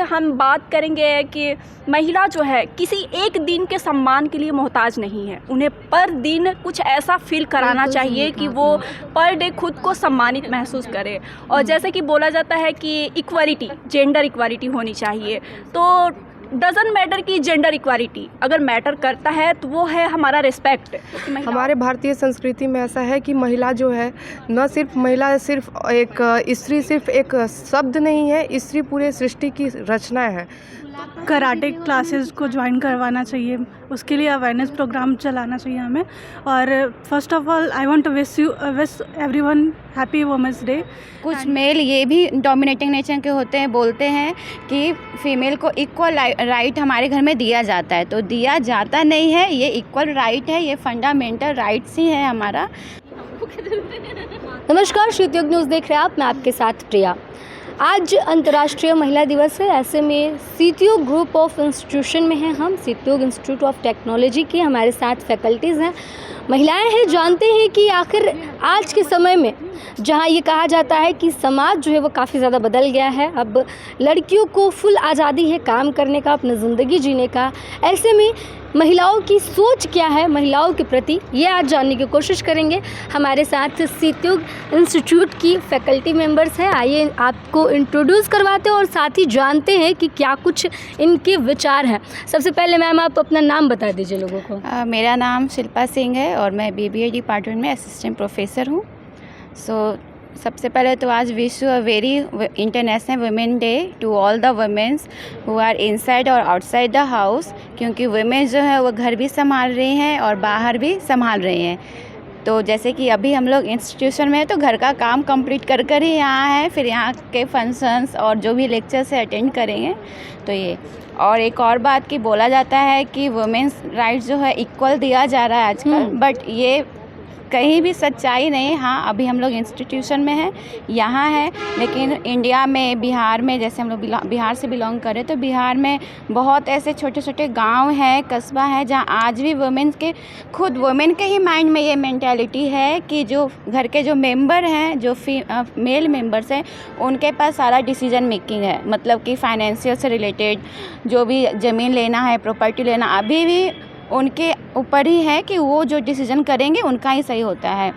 हम बात करेंगे कि महिला जो है किसी एक दिन के सम्मान के लिए मोहताज नहीं है। उन्हें पर दिन कुछ ऐसा फील कराना चाहिए कि वो पर डे खुद को सम्मानित महसूस करे। और जैसे कि बोला जाता है कि इक्वालिटी, जेंडर इक्वालिटी होनी चाहिए, तो डजंट मैटर कि जेंडर इक्वालिटी अगर मैटर करता है तो वो है हमारा रिस्पेक्ट। हमारे भारतीय संस्कृति में ऐसा है कि महिला जो है, न सिर्फ महिला सिर्फ एक स्त्री सिर्फ एक शब्द नहीं है, स्त्री पूरे सृष्टि की रचना है। कराटे क्लासेस को ज्वाइन करवाना चाहिए, उसके लिए अवेयरनेस प्रोग्राम चलाना चाहिए हमें। और first of all I want to wish everyone happy women's day. कुछ मेल ये भी डोमिनेटिंग नेचर के होते हैं, बोलते हैं कि फीमेल को इक्वल राइट हमारे घर में दिया जाता है, तो दिया जाता नहीं है, ये इक्वल राइट है, ये फंडामेंटल राइट्स ही है हमारा। नमस्कार, श्रुतियोग न्यूज़ देख रहे हैं आप, मैं आपके साथ प्रिया। आज अंतर्राष्ट्रीय महिला दिवस है, ऐसे में सीतयोग ग्रुप ऑफ इंस्टीट्यूशन में हैं हम। सीतयोग इंस्टीट्यूट ऑफ टेक्नोलॉजी की हमारे साथ फैकल्टीज़ हैं, महिलाएं हैं। जानते हैं कि आखिर आज के समय में जहां ये कहा जाता है कि समाज जो है वो काफ़ी ज़्यादा बदल गया है, अब लड़कियों को फुल आज़ादी है काम करने का, अपनी ज़िंदगी जीने का, ऐसे में महिलाओं की सोच क्या है महिलाओं के प्रति, ये आज जानने की कोशिश करेंगे। हमारे साथ सीतयोग इंस्टीट्यूट की फैकल्टी मेंबर्स हैं, आइए आपको इंट्रोड्यूस करवाते हैं और साथ ही जानते हैं कि क्या कुछ इनके विचार हैं। सबसे पहले मैम आप अपना नाम बता दीजिए लोगों को। मेरा नाम शिल्पा सिंह है और मैं BBA डिपार्टमेंट में असिस्टेंट प्रोफेसर हूँ। सबसे पहले तो आज wish a very international women day to all the womens who are inside और आउटसाइड द हाउस, क्योंकि वुमेन जो है वो घर भी संभाल रही हैं और बाहर भी संभाल रही हैं। तो जैसे कि अभी हम लोग इंस्टीट्यूशन में हैं तो घर का काम कंप्लीट कर कर ही यहाँ हैं, फिर यहाँ के फंक्शंस और जो भी लेक्चर्स है अटेंड करेंगे। तो ये और एक और बात कि बोला जाता है कि वुमेन्स राइट्स जो है इक्वल दिया जा रहा है आजकल, बट ये कहीं भी सच्चाई नहीं। हाँ, अभी हम लोग इंस्टीट्यूशन में हैं, यहाँ है, लेकिन इंडिया में, बिहार में, जैसे हम लोग बिहार से बिलोंग करें तो बिहार में बहुत ऐसे छोटे छोटे गांव हैं, कस्बा है, जहाँ आज भी वुमेन्स के खुद वुमेन के ही माइंड में ये मेंटालिटी है कि जो घर के जो मेंबर हैं, जो मेल मेंबर्स हैं, उनके पास सारा डिसीजन मेकिंग है। मतलब कि फाइनेंशियल से रिलेटेड जो भी ज़मीन लेना है, प्रॉपर्टी लेना, अभी भी उनके ऊपर ही है कि वो जो डिसीजन करेंगे उनका ही सही होता है।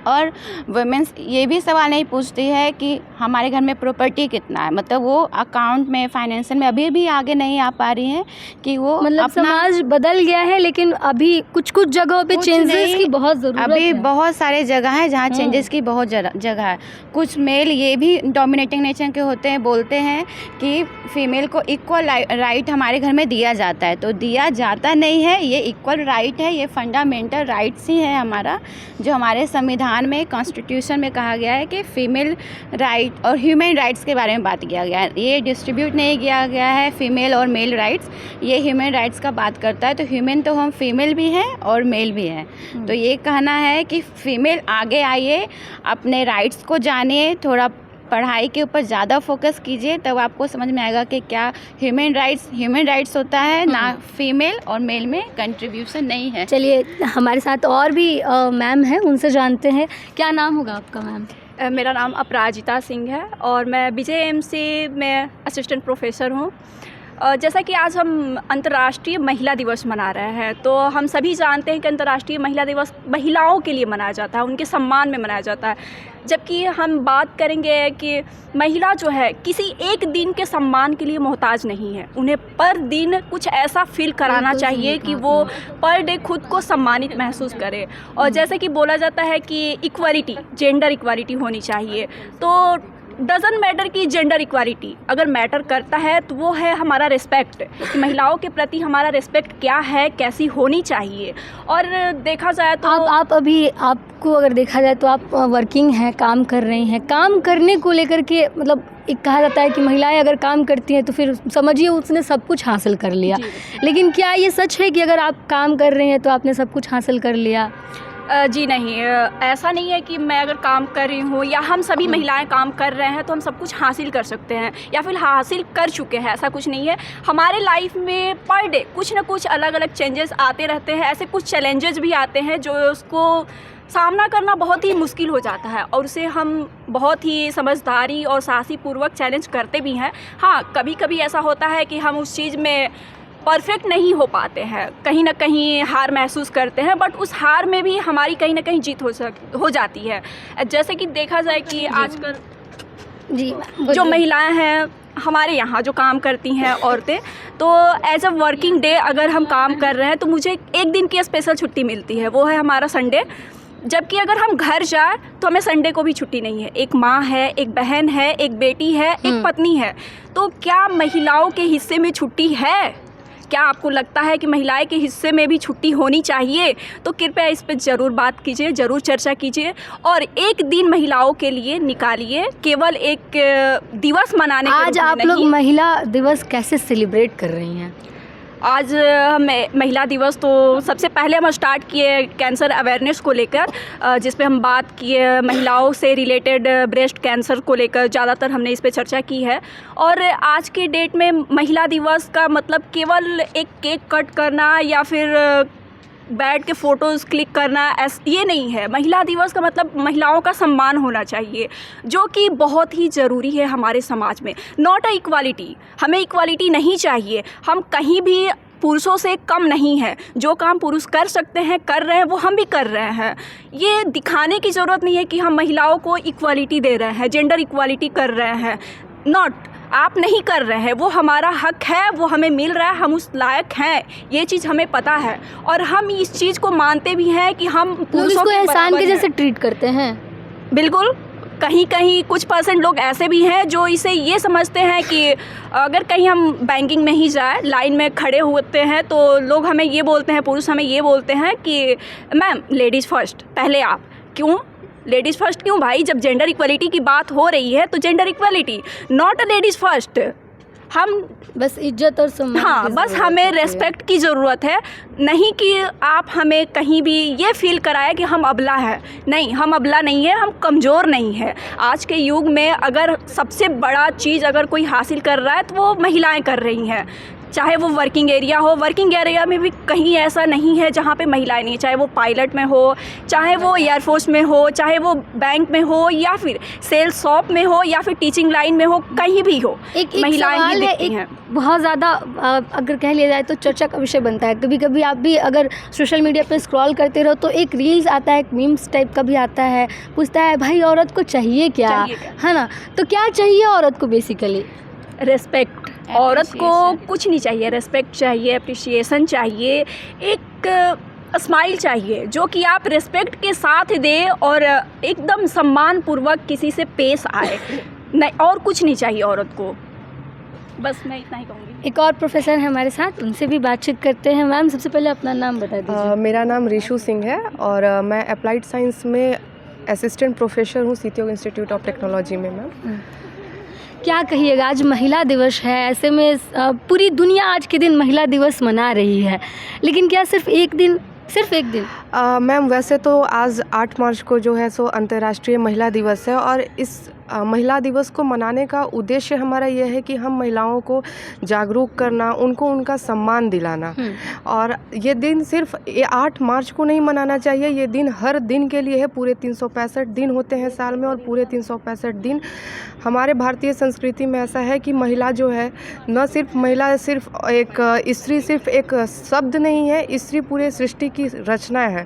और वुमेन्स ये भी सवाल नहीं पूछती है कि हमारे घर में प्रॉपर्टी कितना है, मतलब वो अकाउंट में, फाइनेंशियल में अभी भी आगे नहीं आ पा रही हैं कि वो मतलब समाज बदल गया है, लेकिन अभी कुछ कुछ जगहों पे चेंजेस की बहुत ज़रूरत है। अभी बहुत सारे जगह हैं जहाँ चेंजेस की बहुत जगह है। कुछ मेल ये भी डोमिनेटिंग नेचर के होते हैं, बोलते हैं कि फीमेल को इक्वल राइट हमारे घर में दिया जाता है, तो दिया जाता नहीं है, ये इक्वल राइट है, ये फंडामेंटल राइट्स ही है हमारा, जो हमारे संविधान में, कॉन्स्टिट्यूशन में कहा गया है कि फीमेल राइट और ह्यूमन राइट्स के बारे में बात किया गया है। ये डिस्ट्रीब्यूट नहीं किया गया है फीमेल और मेल राइट्स, ये ह्यूमन राइट्स का बात करता है। तो ह्यूमन तो हम फीमेल भी हैं और मेल भी हैं। तो ये कहना है कि फीमेल आगे आइए, अपने राइट्स को जानिए, थोड़ा पढ़ाई के ऊपर ज़्यादा फोकस कीजिए, तब आपको समझ में आएगा कि क्या ह्यूमन राइट्स होता है, ना फीमेल और मेल में कंट्रीब्यूशन नहीं है। चलिए, हमारे साथ और भी मैम हैं, उनसे जानते हैं। क्या नाम होगा आपका मैम? मेरा नाम अपराजिता सिंह है और मैं BJMC में असिस्टेंट प्रोफेसर हूँ। जैसा कि आज हम अंतर्राष्ट्रीय महिला दिवस मना रहे हैं, तो हम सभी जानते हैं कि अंतर्राष्ट्रीय महिला दिवस महिलाओं के लिए मनाया जाता है, उनके सम्मान में मनाया जाता है। जबकि हम बात करेंगे कि महिला जो है किसी एक दिन के सम्मान के लिए मोहताज नहीं है। उन्हें पर दिन कुछ ऐसा फील कराना चाहिए कि वो पर डे खुद को सम्मानित महसूस करे। और जैसे कि बोला जाता है कि इक्वालिटी, जेंडर इक्वालिटी होनी चाहिए, तो डजंट मैटर कि जेंडर इक्वालिटी अगर मैटर करता है तो वो है हमारा रिस्पेक्ट, कि महिलाओं के प्रति हमारा रिस्पेक्ट क्या है, कैसी होनी चाहिए। और देखा जाए तो आप अभी आपको अगर देखा जाए तो आप वर्किंग हैं, काम कर रही हैं, काम करने को लेकर के मतलब एक कहा जाता है कि महिलाएं अगर काम करती हैं तो फिर समझिए उसने सब कुछ हासिल कर लिया। लेकिन क्या ये सच है कि अगर आप काम कर रहे हैं तो आपने सब कुछ हासिल कर लिया? जी नहीं, ऐसा नहीं है कि मैं अगर काम कर रही हूँ या हम सभी महिलाएं काम कर रहे हैं तो हम सब कुछ हासिल कर सकते हैं या फिर हासिल कर चुके हैं, ऐसा कुछ नहीं है। हमारे लाइफ में पर डे कुछ ना कुछ अलग अलग चेंजेस आते रहते हैं, ऐसे कुछ चैलेंजेस भी आते हैं जो उसको सामना करना बहुत ही मुश्किल हो जाता है और उसे हम बहुत ही समझदारी और साहसीपूर्वक चैलेंज करते भी हैं। हाँ, कभी कभी ऐसा होता है कि हम उस चीज़ में परफेक्ट नहीं हो पाते हैं, कहीं ना कहीं हार महसूस करते हैं, बट उस हार में भी हमारी कहीं ना कहीं जीत हो जाती है। जैसे कि देखा जाए कि आजकल जी जो महिलाएं हैं हमारे यहाँ जो काम करती हैं औरतें, तो एज अ वर्किंग डे अगर हम काम कर रहे हैं तो मुझे एक दिन की स्पेशल छुट्टी मिलती है, वो है हमारा संडे। जबकि अगर हम घर जाए तो हमें संडे को भी छुट्टी नहीं है। एक माँ है, एक बहन है, एक बेटी है, एक पत्नी है, तो क्या महिलाओं के हिस्से में छुट्टी है? क्या आपको लगता है कि महिलाएं के हिस्से में भी छुट्टी होनी चाहिए? तो कृपया इस पर ज़रूर बात कीजिए, ज़रूर चर्चा कीजिए और एक दिन महिलाओं के लिए निकालिए, केवल एक दिवस मनाने के आज रूप में आप लोग नहीं। महिला दिवस कैसे सेलिब्रेट कर रही हैं? आज हम महिला दिवस तो सबसे पहले हम स्टार्ट किए कैंसर अवेयरनेस को लेकर, जिस पे हम बात किए महिलाओं से रिलेटेड ब्रेस्ट कैंसर को लेकर, ज़्यादातर हमने इस पे चर्चा की है। और आज के डेट में महिला दिवस का मतलब केवल एक केक कट करना या फिर बैठ के फ़ोटोज़ क्लिक करना ये नहीं है। महिला दिवस का मतलब महिलाओं का सम्मान होना चाहिए, जो कि बहुत ही ज़रूरी है हमारे समाज में। नॉट अ इक्वालिटी, हमें इक्वालिटी नहीं चाहिए, हम कहीं भी पुरुषों से कम नहीं है। जो काम पुरुष कर सकते हैं, कर रहे हैं, वो हम भी कर रहे हैं। ये दिखाने की ज़रूरत नहीं है कि हम महिलाओं को इक्वालिटी दे रहे हैं, जेंडर इक्वालिटी कर रहे हैं। नॉट, आप नहीं कर रहे हैं, वो हमारा हक है, वो हमें मिल रहा है, हम उस लायक हैं, ये चीज़ हमें पता है और हम इस चीज़ को मानते भी हैं कि हम पुरुषों इसको के एहसान बराबर के हैं। जैसे ट्रीट करते हैं। बिल्कुल, कहीं कहीं कुछ % लोग ऐसे भी हैं जो इसे ये समझते हैं कि अगर कहीं हम बैंकिंग में ही जाए, लाइन में खड़े होते हैं तो लोग हमें ये बोलते हैं, पुरुष हमें ये बोलते हैं कि मैम लेडीज़ फर्स्ट, पहले आप। क्यों लेडीज़ फर्स्ट क्यों भाई? जब जेंडर इक्वलिटी की बात हो रही है तो gender equality, not a ladies first. हम बस इज्जत और सम्मान हाँ, की बस ज़रूरत हमें होती है। रेस्पेक्ट की ज़रूरत है, नहीं कि आप हमें कहीं भी ये फील कराए कि हम अबला है। नहीं, हम अबला नहीं है, हम कमज़ोर नहीं है। आज के युग में अगर सबसे बड़ा चीज़ अगर कोई हासिल कर रहा है तो वो महिलाएं कर रही हैं। चाहे वो वर्किंग एरिया हो, वर्किंग एरिया में भी कहीं ऐसा नहीं है जहाँ पे महिलाएं नहीं, चाहे वो पायलट में हो, चाहे वो एयरफोर्स में हो, चाहे वो बैंक में हो या फिर सेल्स शॉप में हो या फिर टीचिंग लाइन में हो, कहीं भी हो, एक महिलाएं ही सवाल है, दिखती हैं। बहुत ज़्यादा अगर कह लिया जाए तो चर्चा का विषय बनता है। कभी कभी आप भी अगर सोशल मीडिया पे स्क्रॉल करते रहो तो एक रील्स आता है, एक मीम्स टाइप का भी आता है, पूछता है भाई औरत को चाहिए क्या, है ना? तो क्या चाहिए औरत को बेसिकली? रेस्पेक्ट। औरत को कुछ नहीं चाहिए, रेस्पेक्ट चाहिए, अप्रिसिएशन चाहिए, एक स्माइल चाहिए जो कि आप रेस्पेक्ट के साथ दे और एकदम सम्मान पूर्वक किसी से पेश आए। नहीं, और कुछ नहीं चाहिए औरत को। बस मैं इतना ही कहूँगी। एक और प्रोफेसर हैं हमारे साथ, उनसे भी बातचीत करते हैं। मैम सबसे पहले अपना नाम बता दीजिए। मेरा नाम रिशु सिंह है और मैं अप्लाइड साइंस में असिस्टेंट प्रोफेसर हूँ सीतियोग इंस्टीट्यूट ऑफ टेक्नोलॉजी में। मैम क्या कहिएगा, आज महिला दिवस है, ऐसे में पूरी दुनिया आज के दिन महिला दिवस मना रही है, लेकिन क्या सिर्फ एक दिन? मैम वैसे तो आज 8 मार्च को जो है सो अंतर्राष्ट्रीय महिला दिवस है और इस महिला दिवस को मनाने का उद्देश्य हमारा यह है कि हम महिलाओं को जागरूक करना, उनको उनका सम्मान दिलाना। और ये दिन सिर्फ 8 मार्च को नहीं मनाना चाहिए, ये दिन हर दिन के लिए है। पूरे 365 दिन होते हैं साल में और पूरे 365 दिन हमारे भारतीय संस्कृति में ऐसा है कि महिला जो है, न सिर्फ महिला सिर्फ एक स्त्री सिर्फ एक शब्द नहीं है, स्त्री पूरे सृष्टि की रचना है।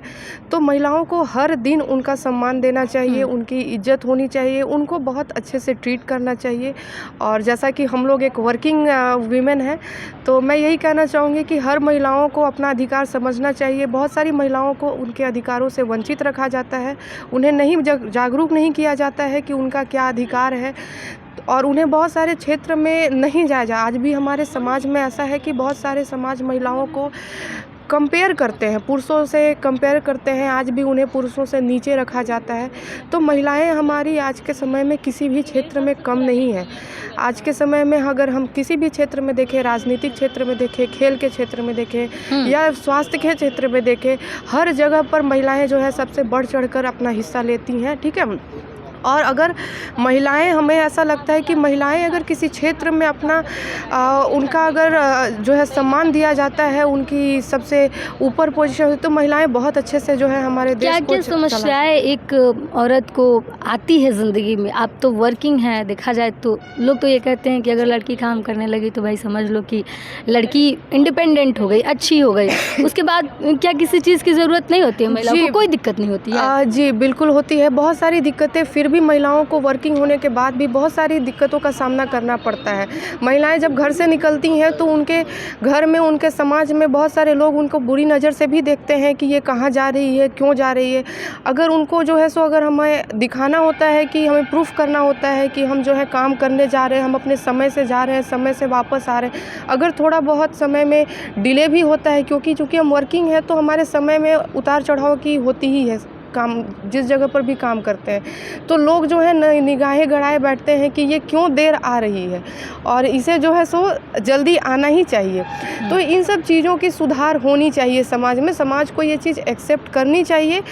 तो महिलाओं को हर दिन उनका सम्मान देना चाहिए, उनकी इज्जत होनी चाहिए, उनको बहुत अच्छे से ट्रीट करना चाहिए। और जैसा कि हम लोग एक वर्किंग वीमेन हैं, तो मैं यही कहना चाहूँगी कि हर महिलाओं को अपना अधिकार समझना चाहिए। बहुत सारी महिलाओं को उनके अधिकारों से वंचित रखा जाता है, उन्हें नहीं जागरूक नहीं किया जाता है कि उनका क्या अधिकार है और उन्हें बहुत सारे क्षेत्र में नहीं जाया जा। आज भी हमारे समाज में ऐसा है कि बहुत सारे समाज महिलाओं को कंपेयर करते हैं, पुरुषों से कंपेयर करते हैं, आज भी उन्हें पुरुषों से नीचे रखा जाता है। तो महिलाएं हमारी आज के समय में किसी भी क्षेत्र में कम नहीं है। आज के समय में अगर हम किसी भी क्षेत्र में देखें, राजनीतिक क्षेत्र में देखें, खेल के क्षेत्र में देखें या स्वास्थ्य के क्षेत्र में देखें, हर जगह पर महिलाएं जो है सबसे बढ़ चढ़कर अपना हिस्सा लेती हैं, ठीक है। और अगर महिलाएं, हमें ऐसा लगता है कि महिलाएं अगर किसी क्षेत्र में अपना उनका अगर जो है सम्मान दिया जाता है, उनकी सबसे ऊपर पोजीशन होती, तो महिलाएं बहुत अच्छे से जो है हमारे देश को क्या समस्याएं एक औरत को आती है ज़िंदगी में? आप तो वर्किंग हैं, देखा जाए तो लोग तो ये कहते हैं कि अगर लड़की काम करने लगी तो भाई समझ लो कि लड़की इंडिपेंडेंट हो गई, अच्छी हो गई। उसके बाद क्या किसी चीज़ की ज़रूरत नहीं होती है? महिलाओं को कोई दिक्कत नहीं होती है? जी बिल्कुल होती है, बहुत सारी दिक्कतें। फिर भी महिलाओं को वर्किंग होने के बाद भी बहुत सारी दिक्कतों का सामना करना पड़ता है। महिलाएं जब घर से निकलती हैं तो उनके घर में, उनके समाज में बहुत सारे लोग उनको बुरी नज़र से भी देखते हैं कि ये कहाँ जा रही है, क्यों जा रही है। अगर उनको जो है सो अगर हमें दिखाना होता है कि हमें प्रूफ करना होता है कि हम जो है काम करने जा रहे हैं, हम अपने समय से जा रहे हैं, समय से वापस आ रहे हैं, अगर थोड़ा बहुत समय में डिले भी होता है, क्योंकि चूँकि हम वर्किंग है तो हमारे समय में उतार चढ़ाव की होती ही है, काम जिस जगह पर भी काम करते हैं, तो लोग जो है निगाहें गड़ाए बैठते हैं कि ये क्यों देर आ रही है और इसे जो है सो जल्दी आना ही चाहिए। तो इन सब चीज़ों की सुधार होनी चाहिए समाज में। समाज को ये चीज़ एक्सेप्ट करनी चाहिए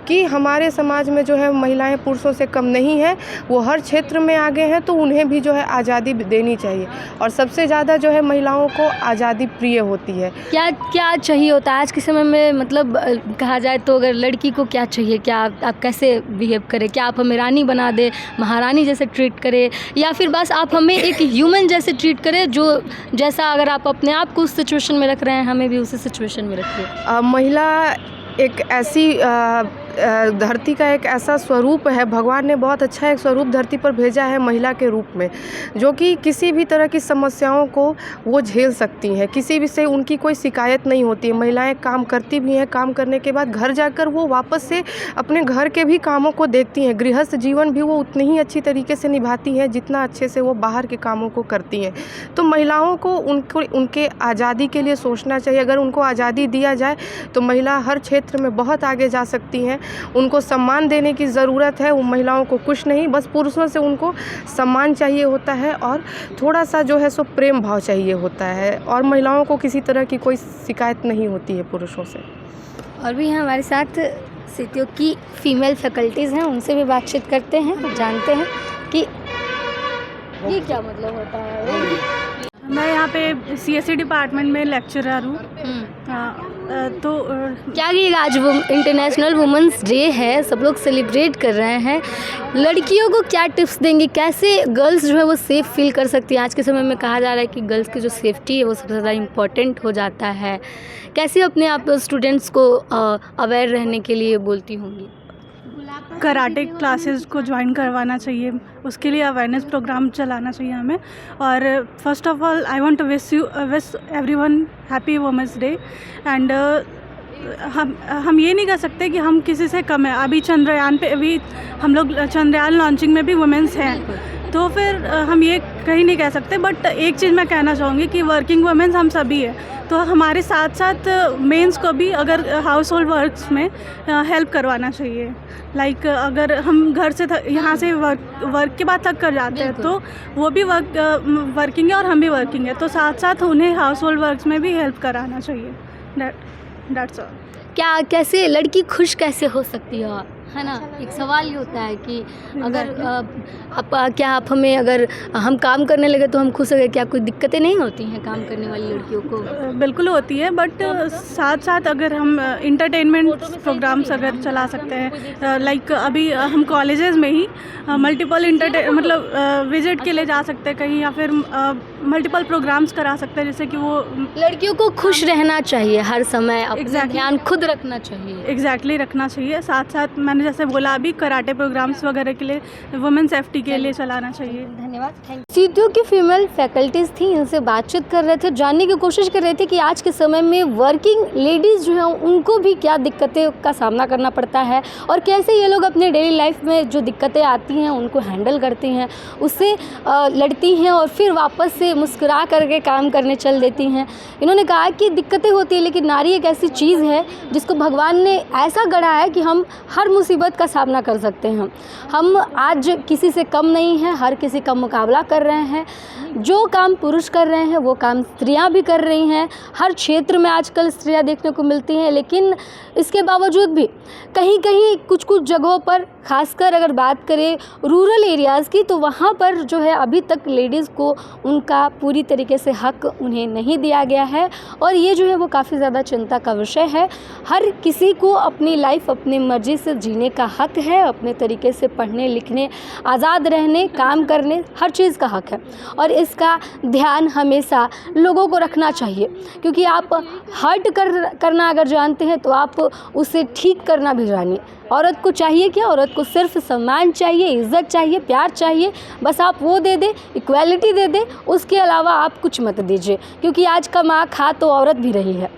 कि हमारे समाज में जो है महिलाएं पुरुषों से कम नहीं है, वो हर क्षेत्र में आगे हैं, तो उन्हें भी जो है आज़ादी देनी चाहिए। और सबसे ज़्यादा जो है महिलाओं को आज़ादी प्रिय होती है। क्या क्या चाहिए होता है आज के समय में? मतलब कहा जाए तो अगर लड़की को क्या चाहिए, क्या आप कैसे बिहेव करें? क्या आप हमें रानी बना दे, महारानी जैसे ट्रीट करें, या फिर बस आप हमें एक ह्यूमन जैसे ट्रीट करें, जो जैसा अगर आप अपने आप को उस सिचुएशन में रख रहे हैं, हमें भी उसी सिचुएशन में रखिए। महिला एक ऐसी धरती का एक ऐसा स्वरूप है, भगवान ने बहुत अच्छा एक स्वरूप धरती पर भेजा है महिला के रूप में, जो कि किसी भी तरह की समस्याओं को वो झेल सकती हैं, किसी भी से उनकी कोई शिकायत नहीं होती है। महिलाएं काम करती भी हैं, काम करने के बाद घर जाकर वो वापस से अपने घर के भी कामों को देखती हैं, गृहस्थ जीवन भी वो उतनी ही अच्छी तरीके से निभाती हैं जितना अच्छे से वो बाहर के कामों को करती हैं। तो महिलाओं को उनके आज़ादी के लिए सोचना चाहिए। अगर उनको आज़ादी दिया जाए तो महिला हर क्षेत्र में बहुत आगे जा सकती हैं। उनको सम्मान देने की ज़रूरत है। वो महिलाओं को कुछ नहीं, बस पुरुषों से उनको सम्मान चाहिए होता है और थोड़ा सा जो है सो प्रेम भाव चाहिए होता है, और महिलाओं को किसी तरह की कोई शिकायत नहीं होती है पुरुषों से। और भी हैं हमारे साथ सीटीओ की फीमेल फैकल्टीज़ हैं, उनसे भी बातचीत करते हैं, जानते हैं कि ये क्या मतलब होता है। मैं यहाँ पे सीएससी डिपार्टमेंट में लेक्चरर हूँ। तो क्या कि आज वो इंटरनेशनल वुमेंस डे है, सब लोग सेलिब्रेट कर रहे हैं। लड़कियों को क्या टिप्स देंगे, कैसे गर्ल्स जो है वो सेफ़ फील कर सकती है? आज के समय में कहा जा रहा है कि गर्ल्स की जो सेफ्टी है वो सबसे ज़्यादा इम्पॉर्टेंट हो जाता है। कैसे अपने आप स्टूडेंट्स को अवेयर रहने के लिए बोलती होंगी? कराटे क्लासेस को ज्वाइन करवाना चाहिए, उसके लिए अवेयरनेस प्रोग्राम चलाना चाहिए हमें। और first of all I want to wish everyone happy women's day. And हम ये नहीं कह सकते कि हम किसी से कम है। अभी चंद्रयान पे, अभी हम लोग चंद्रयान लॉन्चिंग में भी वुमेंस हैं, तो फिर हम ये कहीं नहीं कह सकते। बट एक चीज़ मैं कहना चाहूँगी कि वर्किंग वुमेन्स हम सभी हैं, तो हमारे साथ साथ मेंस को भी अगर हाउस होल्ड वर्क्स में हेल्प करवाना चाहिए। लाइक अगर हम घर से यहाँ से वर्क के बाद थक कर जाते हैं, तो वो भी वर्किंग है और हम भी वर्किंग है, तो साथ साथ उन्हें हाउस होल्ड वर्क्स में भी हेल्प कराना चाहिए। That's all. क्या कैसे लड़की खुश कैसे हो सकती है ना? एक सवाल ये होता है कि अगर आप हमें, अगर हम काम करने लगे तो हम खुश हो गए, क्या कोई दिक्कतें नहीं होती हैं काम करने वाली लड़कियों को? बिल्कुल होती है, बट साथ साथ अगर हम इंटरटेनमेंट प्रोग्राम्स अगर चला सकते हैं, लाइक अभी हम कॉलेजेस में ही मल्टीपल विजिट के लिए जा सकते हैं कहीं, या फिर मल्टीपल प्रोग्राम्स करा सकते हैं, जैसे कि वो लड़कियों को खुश रहना चाहिए हर समय, अपना ध्यान खुद रखना चाहिए। एग्जैक्टली रखना चाहिए। साथ साथ मैंने मैंने जैसे बोला अभी कराटे प्रोग्राम्स वगैरह के लिए, वुमेन सेफ्टी के लिए चलाना चाहिए। धन्यवाद, थैंक यू। सीटीयू की फीमेल फैकल्टीज़ थी, इनसे बातचीत कर रहे थे, जानने की कोशिश कर रहे थे कि आज के समय में वर्किंग लेडीज़ जो हैं उनको भी क्या दिक्कतें का सामना करना पड़ता है और कैसे ये लोग अपने डेली लाइफ में जो दिक्कतें आती हैं उनको हैंडल करती हैं, उससे लड़ती हैं और फिर वापस से मुस्कुरा करके काम करने चल देती हैं। इन्होंने कहा कि दिक्कतें होती हैं लेकिन नारी एक ऐसी चीज़ है जिसको भगवान ने ऐसा गढ़ा है कि हम हर मुसीबत का सामना कर सकते हैं। हम आज किसी से कम नहीं हैं, हर किसी का मुकाबला कर रहे हैं। जो काम पुरुष कर रहे हैं वो काम स्त्रियां भी कर रही हैं। हर क्षेत्र में आजकल स्त्रियां देखने को मिलती हैं, लेकिन इसके बावजूद भी कहीं कहीं कुछ कुछ जगहों पर, खासकर अगर बात करें रूरल एरियाज़ की, तो वहाँ पर जो है अभी तक लेडीज़ को उनका पूरी तरीके से हक उन्हें नहीं दिया गया है और ये जो है वो काफ़ी ज़्यादा चिंता का विषय है। हर किसी को अपनी लाइफ अपनी मर्ज़ी से जीने का हक है, अपने तरीके से पढ़ने लिखने, आज़ाद रहने, काम करने, हर चीज़ का हक है और इसका ध्यान हमेशा लोगों को रखना चाहिए, क्योंकि आप हर्ट करना अगर जानते हैं तो आप उसे ठीक करना भी जानिए। औरत को चाहिए क्या? औरत को सिर्फ सम्मान चाहिए, इज़्ज़त चाहिए, प्यार चाहिए, बस आप वो दे दें, इक्वालिटी दे दें, उसके अलावा आप कुछ मत दीजिए, क्योंकि आज का माँ खा तो औरत भी रही है।